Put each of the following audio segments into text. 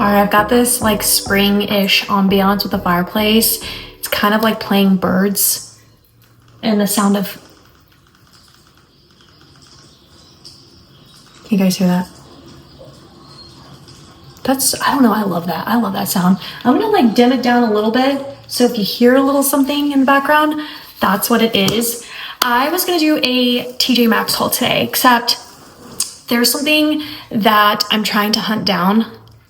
All right, I've got this like spring-ish ambiance with the fireplace. It's kind of like playing birds and the sound of... Can you guys hear that? I don't know, I love that. I love that sound. I'm gonna like dim it down a little bit. So if you hear a little something in the background, that's what it is. I was gonna do a TJ Maxx haul today, except there's something that I'm trying to hunt down.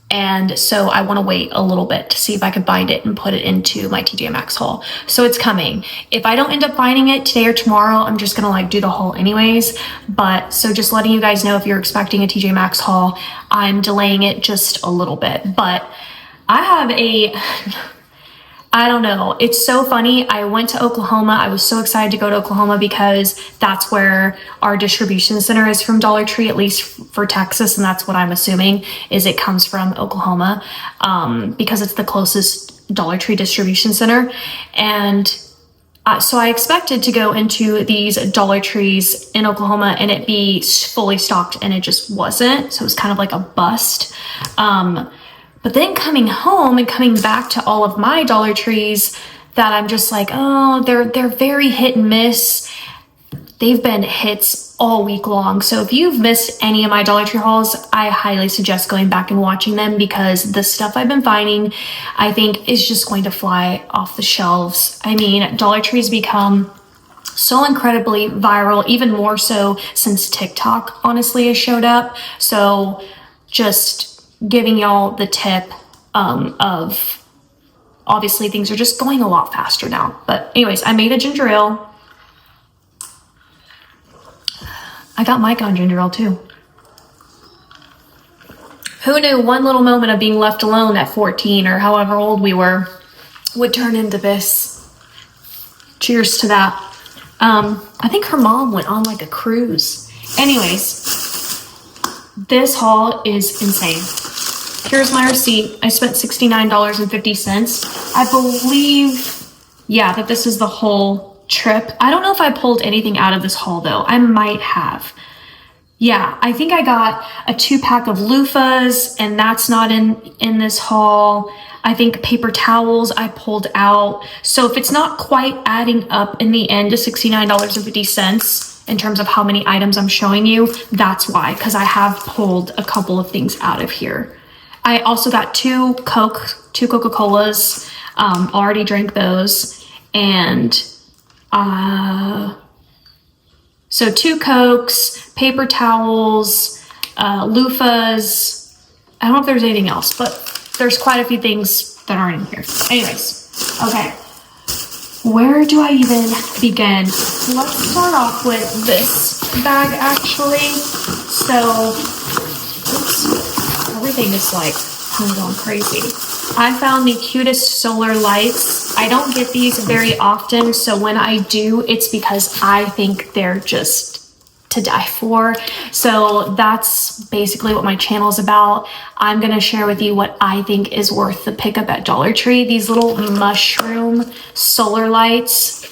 And so I want to wait a little bit to see if I can find it and put it into my TJ Maxx haul. So it's coming. If I don't end up finding it today or tomorrow, I'm just gonna like do the haul anyways. But so just letting you guys know, if you're expecting a TJ Maxx haul, I'm delaying it just a little bit. But I have I don't know. It's so funny. I went to Oklahoma. I was so excited to go to Oklahoma because that's where our distribution center is from Dollar Tree, at least for Texas. And that's what I'm assuming is it comes from Oklahoma, because it's the closest Dollar Tree distribution center. And so I expected to go into these Dollar Trees in Oklahoma and it be fully stocked, and it just wasn't. So it was kind of like a bust. But then coming home and coming back to all of my Dollar Trees that I'm just like, oh, they're very hit and miss. They've been hits all week long. So if you've missed any of my Dollar Tree hauls, I highly suggest going back and watching them, because the stuff I've been finding, I think, is just going to fly off the shelves. I mean, Dollar Tree's become so incredibly viral, even more so since TikTok honestly has showed up. So just giving y'all the tip of obviously things are just going a lot faster now. But anyways, I made a ginger ale. I got Mikah on ginger ale too. Who knew one little moment of being left alone at 14 or however old we were would turn into this? Cheers to that. I think her mom went on like a cruise. Anyways, this haul is insane. Here's my receipt. I spent $69.50. I believe, yeah, that this is the whole trip. I don't know if I pulled anything out of this haul though. I might have. Yeah, I think I got a 2-pack of loofahs, and that's not in this haul. I think paper towels I pulled out. So if it's not quite adding up in the end to $69.50 in terms of how many items I'm showing you, that's why, because I have pulled a couple of things out of here. I also got two Coca-Colas, already drank those, and so 2 Cokes, paper towels, loofahs. I don't know if there's anything else, but there's quite a few things that aren't in here. Anyways, okay. Where do I even begin? Let's start off with this bag actually. So, oops. Everything is like going crazy. I found the cutest solar lights. I don't get these very often, so when I do, it's because I think they're just to die for. So that's basically what my channel is about. I'm gonna share with you what I think is worth the pickup at Dollar Tree. These little mushroom solar lights.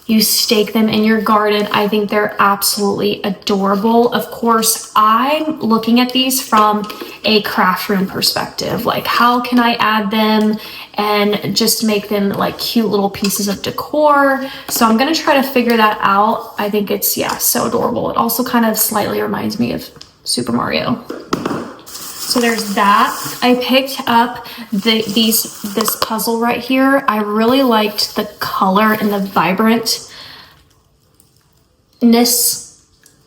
You stake them in your garden. I think they're absolutely adorable. Of course, I'm looking at these from a craft room perspective. Like, how can I add them and just make them like cute little pieces of decor? So I'm gonna try to figure that out. I think it's, yeah, so adorable. It also kind of slightly reminds me of Super Mario. So there's that. I picked up this puzzle right here. I really liked the color and the vibrantness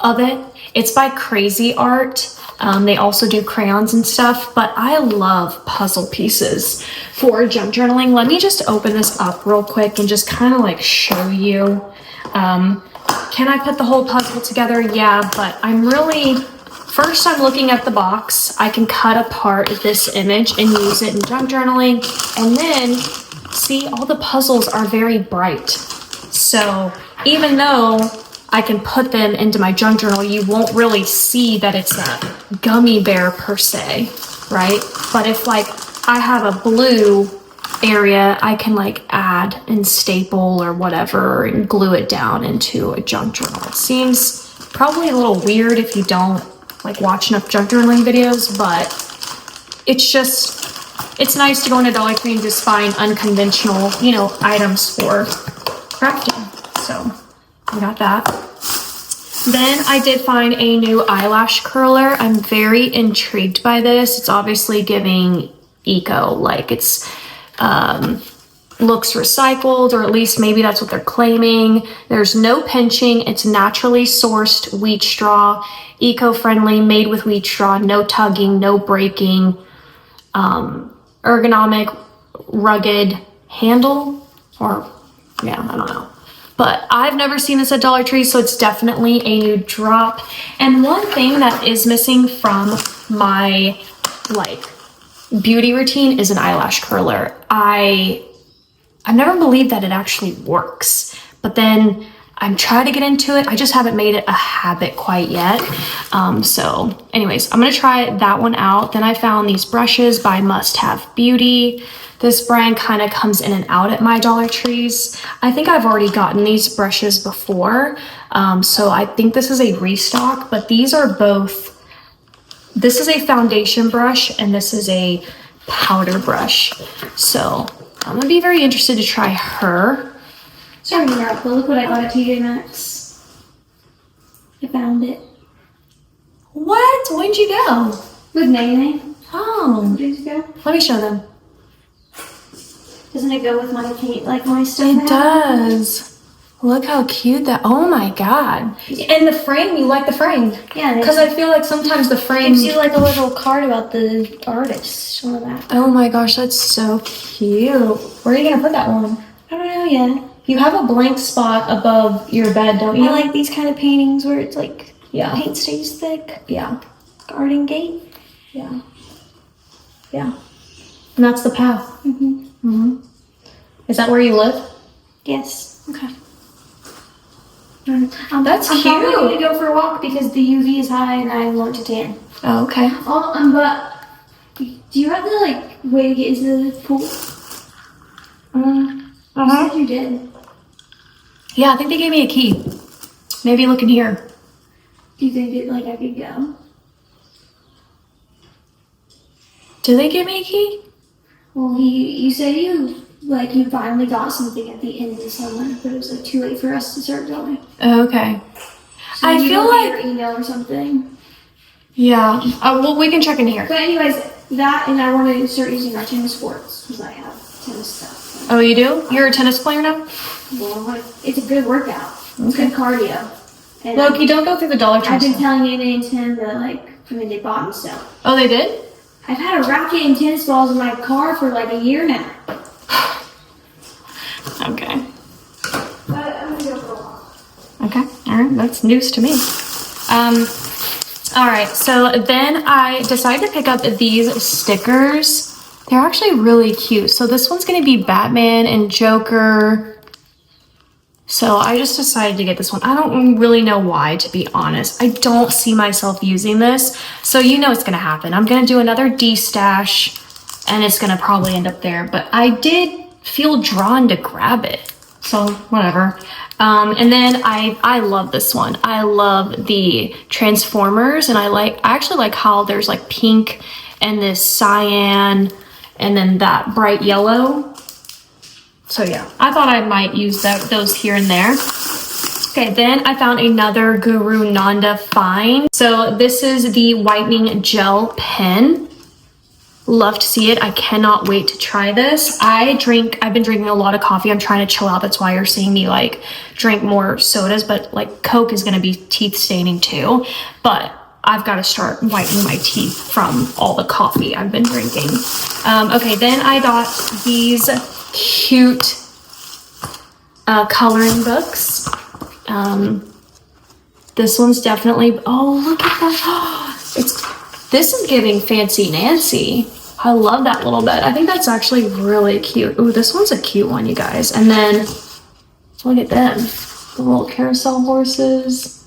of it. It's by Crazy Art. They also do crayons and stuff, but I love puzzle pieces for junk journaling. Let me just open this up real quick and just kind of like show you. Can I put the whole puzzle together? Yeah, but first I'm looking at the box. I can cut apart this image and use it in junk journaling. And then, see, all the puzzles are very bright. So even though I can put them into my junk journal, you won't really see that it's a gummy bear per se, right? But if like I have a blue area, I can like add and staple or whatever and glue it down into a junk journal. It seems probably a little weird if you don't like watch enough junk journaling videos, but it's just it's nice to go into Dollar Tree and just find unconventional, you know, items for crafting. So I got that. Then I did find a new eyelash curler. I'm very intrigued by this. It's obviously giving eco, like it's looks recycled, or at least maybe that's what they're claiming. There's no pinching. It's naturally sourced wheat straw, eco-friendly, made with wheat straw, no tugging, no breaking, ergonomic, rugged handle, or yeah, I don't know. But I've never seen this at Dollar Tree, so it's definitely a new drop. And one thing that is missing from my like beauty routine is an eyelash curler. I've never believed that it actually works, but then I'm trying to get into it. I just haven't made it a habit quite yet. So anyways, I'm gonna try that one out. Then I found these brushes by Must Have Beauty. This brand kind of comes in and out at my Dollar Trees. I think I've already gotten these brushes before. So I think this is a restock, but these are both, this is a foundation brush and this is a powder brush. So I'm gonna be very interested to try her. Sorry to interrupt, but look what I got at TJ Maxx. I found it. What? When'd you go? With Nene. Oh. Days ago. Let me show them. Doesn't it go with my paint, like my stuff? It does. Look how cute that, oh my God. And the frame, you like the frame? Yeah. Because I feel like sometimes the frame. Gives you like a little card about the artist. All of that. Oh my gosh, that's so cute. Where are you gonna put that one? I don't know yet. You have a blank spot above your bed, don't you? I like these kind of paintings where it's like, yeah, paint stays thick. Yeah. Garden gate. Yeah. Yeah. And that's the path. Mm-hmm. Mm-hmm. Is that where you live? Yes. Okay. That's cute. I'm probably going to go for a walk because the UV is high and I want to tan. Oh, okay. Oh, but do you have the like way to get into the pool? You said you did. Yeah, I think they gave me a key. Maybe look in here. Do you think that like I could go? Did they give me a key? Well, you said you finally got something at the end of the summer, but it was like too late for us to start going. Oh, okay. So I feel like your email or something. Yeah. Well, we can check in here. But anyways, that and I want to start using our tennis courts because I have tennis stuff. Oh, you do? You're a tennis player now? Well, it's a good workout. It's good cardio. And Look, you don't go through the Dollar Tree. I've been telling Nene and Tim that they bought me stuff. Oh, they did? I've had a racket and tennis balls in my car for like a year now. Okay. But I'm gonna go for a walk. Okay. All right. That's news to me. All right. So then I decided to pick up these stickers. They're actually really cute. So this one's going to be Batman and Joker. So I just decided to get this one. I don't really know why, to be honest. I don't see myself using this. So you know it's going to happen. I'm going to do another D-stash and it's going to probably end up there. But I did feel drawn to grab it. So whatever. And then I love this one. I love the Transformers, and I actually like how there's like pink and this cyan and then that bright yellow. So yeah, I thought I might use those here and there. Okay, then I found another Guru Nanda find. So this is the whitening gel pen. Love to see it. I cannot wait to try this. I've been drinking a lot of coffee. I'm trying to chill out. That's why you're seeing me like drink more sodas, but like Coke is gonna be teeth staining too. But I've got to start whitening my teeth from all the coffee I've been drinking. Okay, then I got these cute coloring books. This one's definitely, oh, look at that. This is giving Fancy Nancy. I love that little bit. I think that's actually really cute. Ooh, this one's a cute one, you guys. And then look at them, the little carousel horses.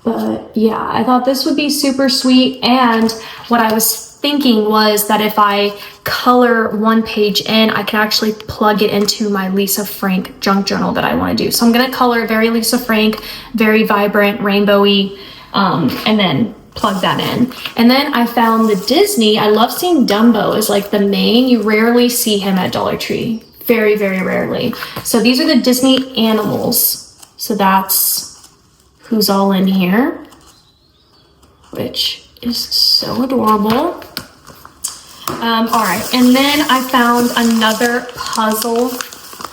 But yeah, I thought this would be super sweet. And what I was thinking was that if I color one page in, I can actually plug it into my Lisa Frank junk journal that I want to do. So I'm going to color very Lisa Frank, very vibrant, rainbowy, and then plug that in. And then I found the Disney. I love seeing Dumbo as like the main. You rarely see him at Dollar Tree. Very, very rarely. So these are the Disney animals. So that's who's all in here, which is so adorable. All right, and then I found another puzzle.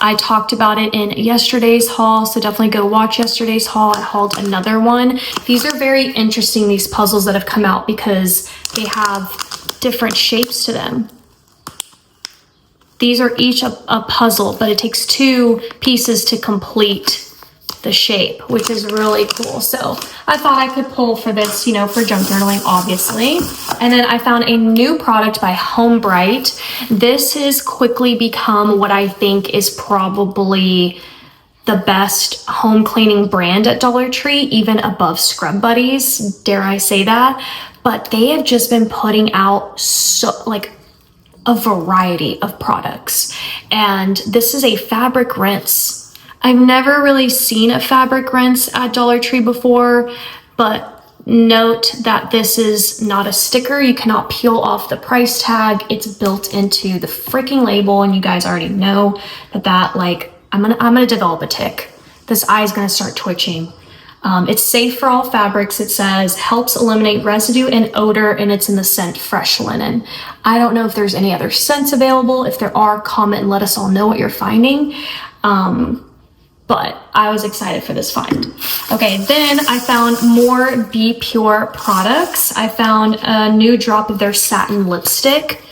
I talked about it in yesterday's haul, so definitely go watch yesterday's haul. I hauled another one. These are very interesting, these puzzles that have come out, because they have different shapes to them. These are each a puzzle, but it takes 2 pieces to complete the shape, which is really cool. So I thought I could pull for this, you know, for junk journaling, obviously. And then I found a new product by Home Bright. This has quickly become what I think is probably the best home cleaning brand at Dollar Tree, even above Scrub Buddies, dare I say that. But they have just been putting out a variety of products. And this is a fabric rinse. I've never really seen a fabric rinse at Dollar Tree before, but note that this is not a sticker. You cannot peel off the price tag. It's built into the freaking label, and you guys already know that like I'm gonna develop a tic. This eye is gonna start twitching. It's safe for all fabrics. It says helps eliminate residue and odor, and it's in the scent Fresh Linen. I don't know if there's any other scents available. If there are, comment and let us all know what you're finding. But I was excited for this find. Okay, then I found more Be Pure products. I found a new drop of their satin lipstick.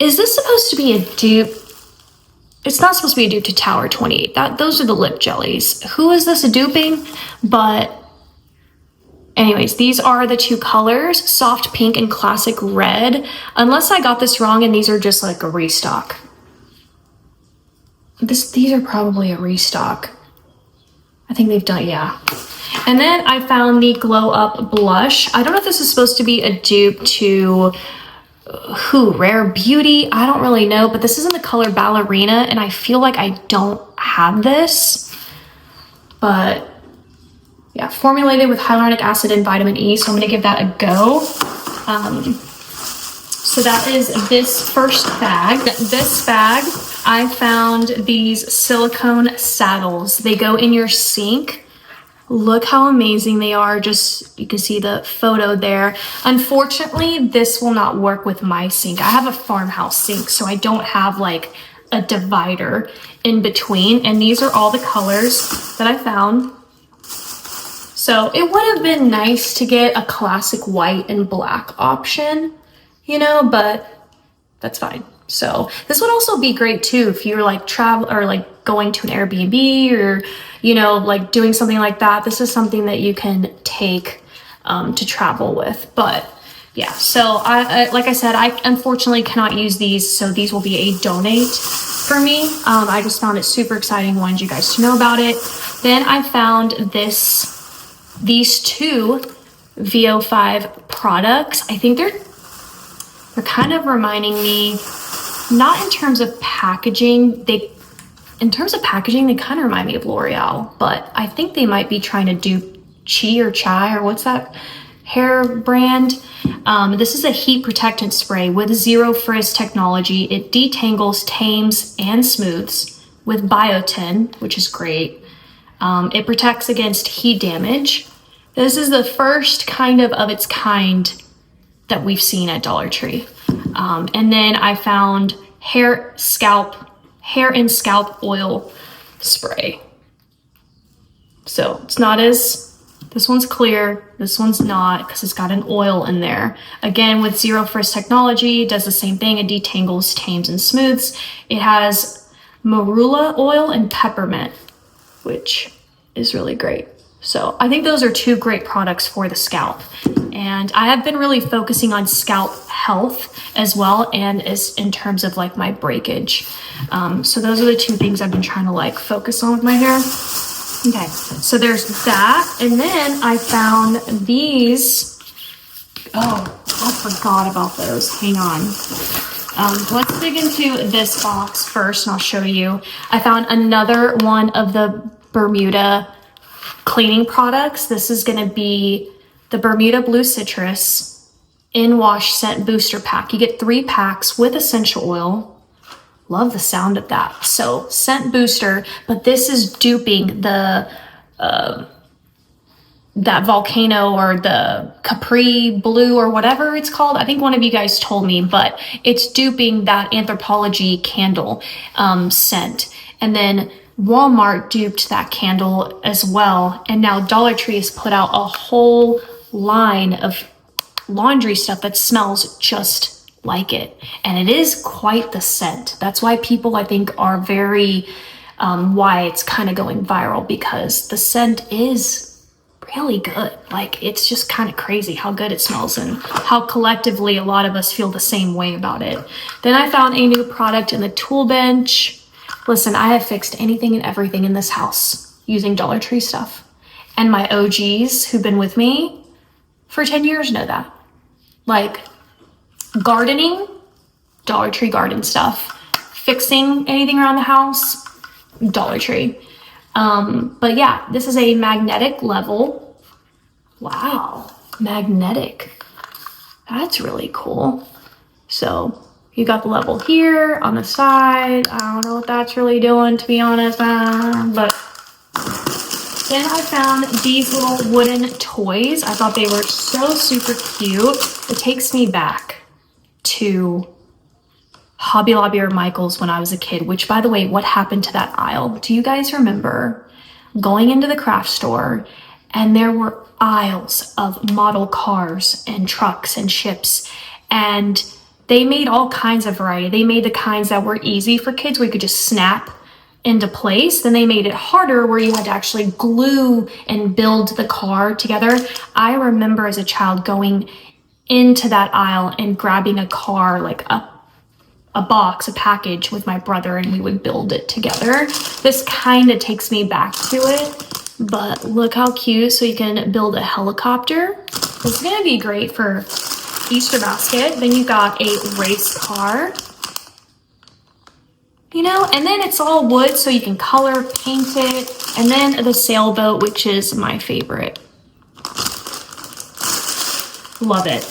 Is this supposed to be a dupe? It's not supposed to be a dupe to Tower 28. Those are the lip jellies. Who is this a duping? But anyways, these are the 2 colors, soft pink and classic red. Unless I got this wrong and these are just like a restock. These are probably a restock. I think they've done, yeah. And then I found the Glow Up blush. I don't know if this is supposed to be a dupe to Rare Beauty. I don't really know, but this is in the color Ballerina, and I feel like I don't have this. But yeah, formulated with hyaluronic acid and vitamin E, so I'm gonna give that a go. So that is this first bag. This bag, I found these silicone saddles. They go in your sink. Look how amazing they are. Just, you can see the photo there. Unfortunately, this will not work with my sink. I have a farmhouse sink, so I don't have like a divider in between. And these are all the colors that I found. So it would have been nice to get a classic white and black option, you know, but that's fine. So this would also be great too if you're like travel or like going to an Airbnb or, you know, like doing something like that. This is something that you can take to travel with. But yeah, so I like I said, I unfortunately cannot use these, so these will be a donate for me. I just found it super exciting, wanted you guys to know about it. Then I found these 2 VO5 products. I think they're kind of reminding me, not in terms of packaging, they kind of remind me of L'Oreal, but I think they might be trying to do Chai, or what's that hair brand? This is a heat protectant spray with zero frizz technology. It detangles, tames, and smooths with biotin, which is great. It protects against heat damage. This is the first kind of its kind that we've seen at Dollar Tree. And then I found hair and scalp oil spray. So it's not this one's clear, this one's not, because it's got an oil in there. Again, with zero frizz technology, it does the same thing. It detangles, tames, and smooths. It has marula oil and peppermint, which is really great. So I think those are 2 great products for the scalp. And I have been really focusing on scalp health as well, and as in terms of like my breakage. So those are the 2 things I've been trying to like focus on with my hair. Okay, so there's that. And then I found these. Oh, I forgot about those. Hang on. Let's dig into this box first and I'll show you. I found another one of the Bermuda cleaning products. This is going to be the Bermuda Blue Citrus In Wash Scent Booster Pack. You get 3 packs with essential oil. Love the sound of that. So scent booster, but this is duping the that volcano or the Capri Blue or whatever it's called. I think one of you guys told me, but it's duping that Anthropology candle scent. And then Walmart duped that candle as well. And now Dollar Tree has put out a whole line of laundry stuff that smells just like it. And it is quite the scent. That's why people, I think, are very, why it's kind of going viral, because the scent is really good. Like, it's just kind of crazy how good it smells and how collectively a lot of us feel the same way about it. Then I found a new product in the tool bench. Listen, I have fixed anything and everything in this house using Dollar Tree stuff. And my OGs who've been with me for 10 years know that. Like, gardening, Dollar Tree garden stuff. Fixing anything around the house, Dollar Tree. But yeah, this is a magnetic level. Wow, magnetic. That's really cool. So you got the level here on the side. I don't know what that's really doing, to be honest. But then I found these little wooden toys. I thought they were so super cute. It takes me back to Hobby Lobby or Michael's when I was a kid, which, by the way, what happened to that aisle? Do you guys remember going into the craft store and there were aisles of model cars and trucks and ships, and they made all kinds of variety. They made the kinds that were easy for kids where you could just snap into place. Then they made it harder where you had to actually glue and build the car together. I remember as a child going into that aisle and grabbing a car, like a box, a package with my brother, and we would build it together. This kind of takes me back to it, but look how cute. So you can build a helicopter. This is gonna be great for Easter basket. Then you got a race car, you know, and then it's all wood, so you can color, paint it. And then the sailboat, which is my favorite. Love it.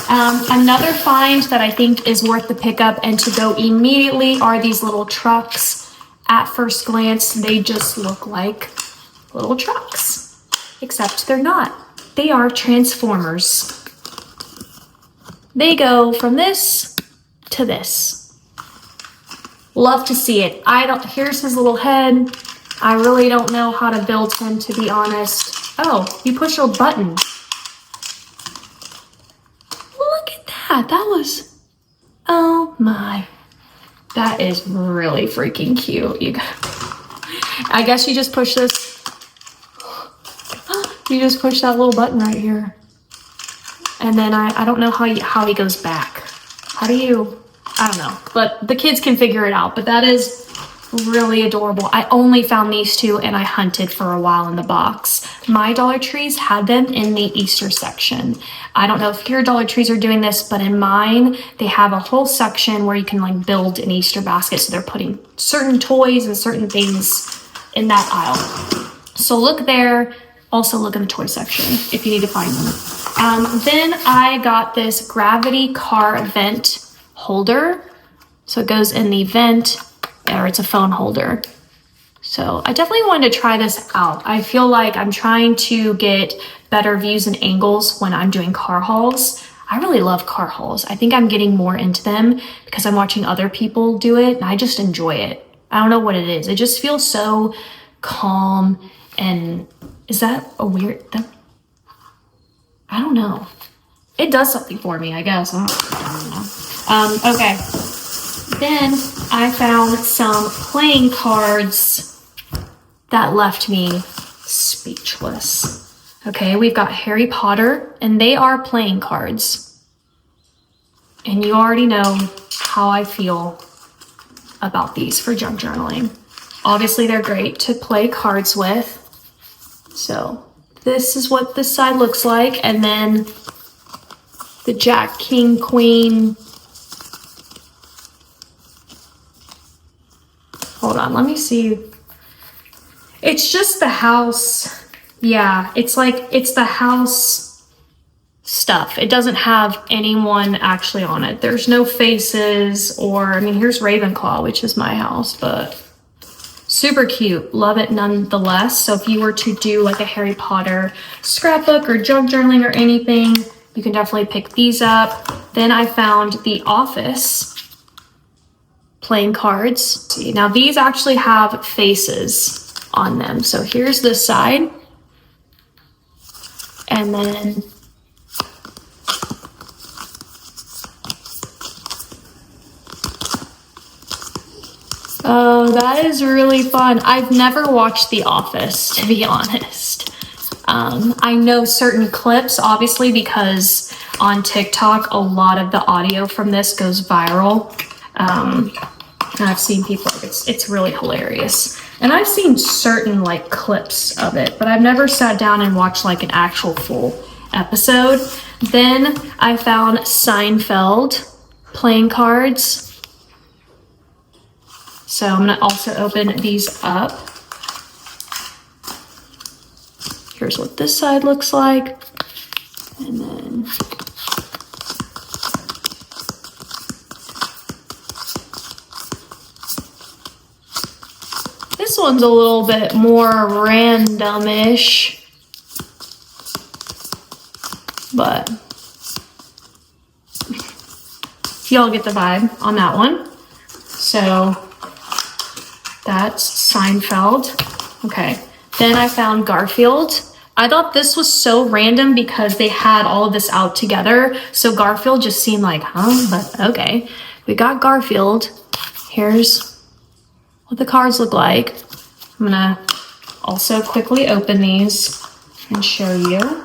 Another find that I think is worth the pickup and to go immediately are these little trucks. At first glance, they just look like little trucks, except they're not. They are transformers. They go from this to this. Love to see it. Here's his little head. I really don't know how to build him, to be honest. Oh, you push a button. That was, oh my, that is really freaking cute. I guess you just push this, you just push that little button right here. And then I don't know how he goes back. How do you, I don't know, but the kids can figure it out. But that is really adorable. I only found these two and I hunted for a while in the box. My Dollar Trees had them in the Easter section. I don't know if your Dollar Trees are doing this, but in mine, they have a whole section where you can like build an Easter basket. So they're putting certain toys and certain things in that aisle. So look there. Also look in the toy section if you need to find them. Then I got this gravity car vent holder. So it goes in the vent, or it's a phone holder. So I definitely wanted to try this out. I feel like I'm trying to get better views and angles when I'm doing car hauls. I really love car hauls. I think I'm getting more into them because I'm watching other people do it and I just enjoy it. I don't know what it is. It just feels so calm. And is that a weird, I don't know. It does something for me, I guess. I don't know. Okay. Then I found some playing cards that left me speechless. Okay, we've got Harry Potter, and they are playing cards. And you already know how I feel about these for junk journaling. Obviously, they're great to play cards with. So this is what this side looks like. And then the Jack, King, Queen. Hold on, let me see. It's just the house. Yeah, it's like, it's the house stuff. It doesn't have anyone actually on it. There's no faces or, I mean, here's Ravenclaw, which is my house, but super cute. Love it nonetheless. So if you were to do like a Harry Potter scrapbook or junk journaling or anything, you can definitely pick these up. Then I found The Office playing cards. See, now these actually have faces on them. So here's this side. And then oh, that is really fun. I've never watched The Office, to be honest. I know certain clips, obviously, because on TikTok, a lot of the audio from this goes viral. And I've seen people, it's really hilarious. And I've seen certain like clips of it, but I've never sat down and watched like an actual full episode. Then I found Seinfeld playing cards. So I'm gonna also open these up. Here's what this side looks like. And then this one's a little bit more randomish, but y'all get the vibe on that one. So that's Seinfeld. Okay. Then I found Garfield. I thought this was so random because they had all of this out together. So Garfield just seemed like, but okay. We got Garfield. Here's what the cards look like. I'm gonna also quickly open these and show you.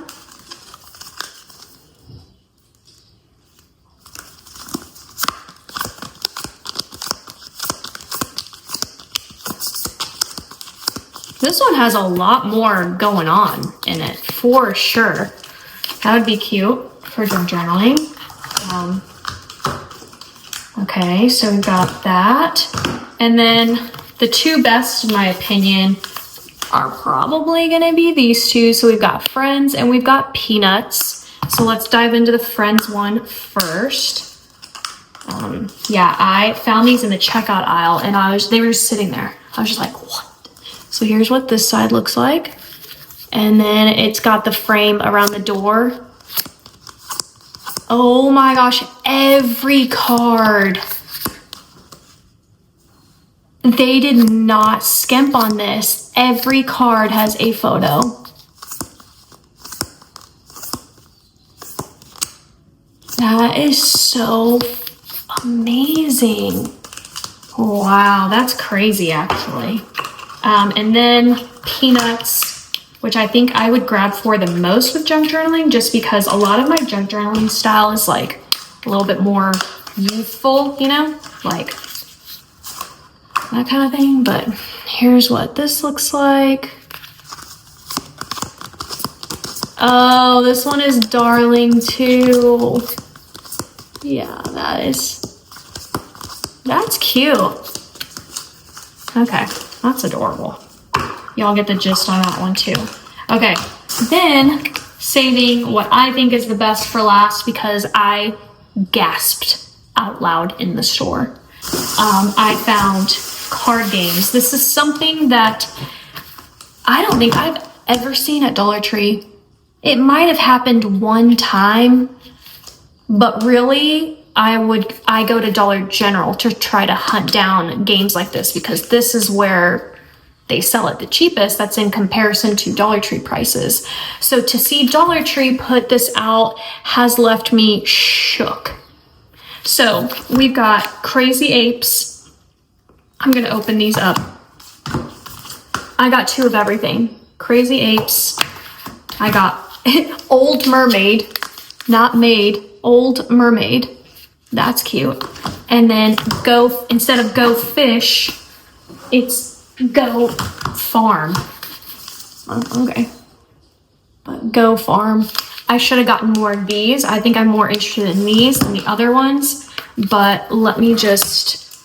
This one has a lot more going on in it, for sure. That would be cute for journaling. Okay, so we've got that. And then the two best, in my opinion, are probably gonna be these two. So we've got Friends and we've got Peanuts. So let's dive into the Friends one first. Yeah, I found these in the checkout aisle and they were just sitting there. I was just like, what? So here's what this side looks like. And then it's got the frame around the door. Oh my gosh, every card. They did not skimp on this. Every card has a photo. That is so amazing. Wow, that's crazy actually. And then Peanuts, which I think I would grab for the most with junk journaling, just because a lot of my junk journaling style is like a little bit more youthful, you know, like that kind of thing. But here's what this looks like. Oh, this one is darling too. Yeah, that's cute. Okay. That's adorable. Y'all get the gist on that one too. Okay, then saving what I think is the best for last because I gasped out loud in the store. I found card games. This is something that I don't think I've ever seen at Dollar Tree. It might have happened one time, but really I go to Dollar General to try to hunt down games like this because this is where they sell it the cheapest. That's in comparison to Dollar Tree prices. So to see Dollar Tree put this out has left me shook. So we've got Crazy Apes. I'm gonna open these up. I got two of everything. Crazy Apes. I got Old Mermaid, not Maid, Old Mermaid. That's cute. And then instead of Go Fish, it's Go Farm. Oh, okay. But Go Farm. I should have gotten more of these. I think I'm more interested in these than the other ones. But let me just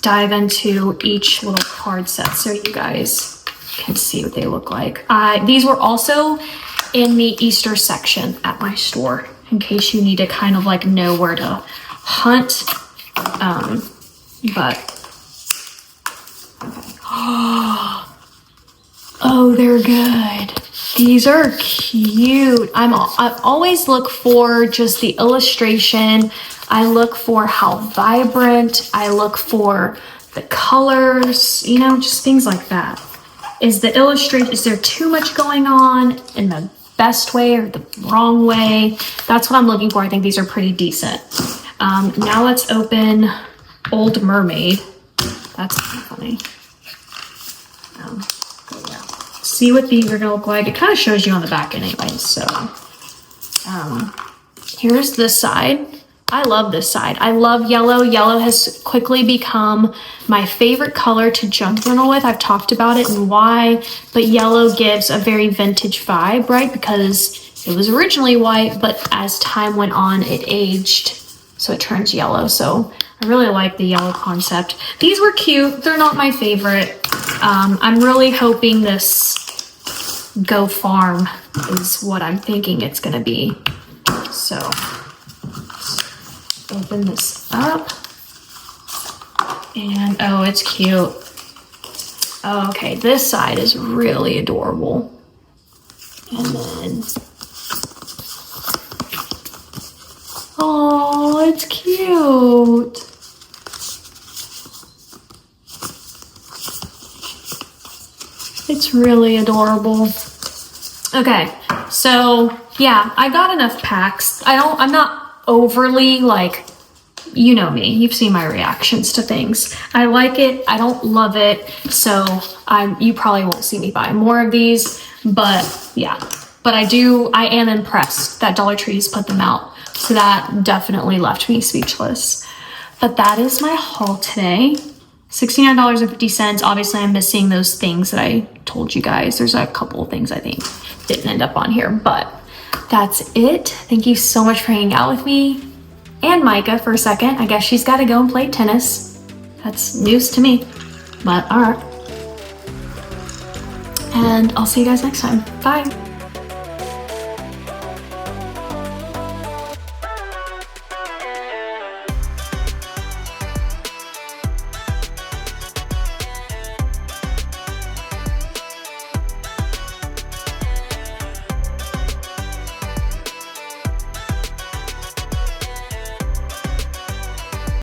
dive into each little card set so you guys can see what they look like. These were also in the Easter section at my store in case you need to kind of like know where to hunt. But oh, they're good. These are cute. I always look for just the illustration. I look for how vibrant. I look for the colors, you know, just things like that. Is there too much going on in the best way or the wrong way? That's what I'm looking for. I think these are pretty decent. Now let's open Old Mermaid. That's kind of funny. Yeah. See what these are gonna look like. It kind of shows you on the back anyway. So here's this side. I love this side. I love yellow. Yellow has quickly become my favorite color to junk journal with. I've talked about it and why, but yellow gives a very vintage vibe, right? Because it was originally white, but as time went on, it aged, so it turns yellow. So I really like the yellow concept. These were cute. They're not my favorite. I'm really hoping this Go Farm is what I'm thinking it's gonna be. So let's open this up. And oh, it's cute. Oh, okay, this side is really adorable. And then, oh, it's cute. It's really adorable. Okay, so yeah, I got enough packs. I'm not overly like, you know me, you've seen my reactions to things. I like it, I don't love it, so you probably won't see me buy more of these, but yeah. But I am impressed that Dollar Tree's put them out, so that definitely left me speechless. But that is my haul today. $69.50. Obviously, I'm missing those things that I told you guys. There's a couple of things I think didn't end up on here, but that's it. Thank you so much for hanging out with me and Mikah for a second. I guess she's got to go and play tennis. That's news to me, but all right. And I'll see you guys next time. Bye.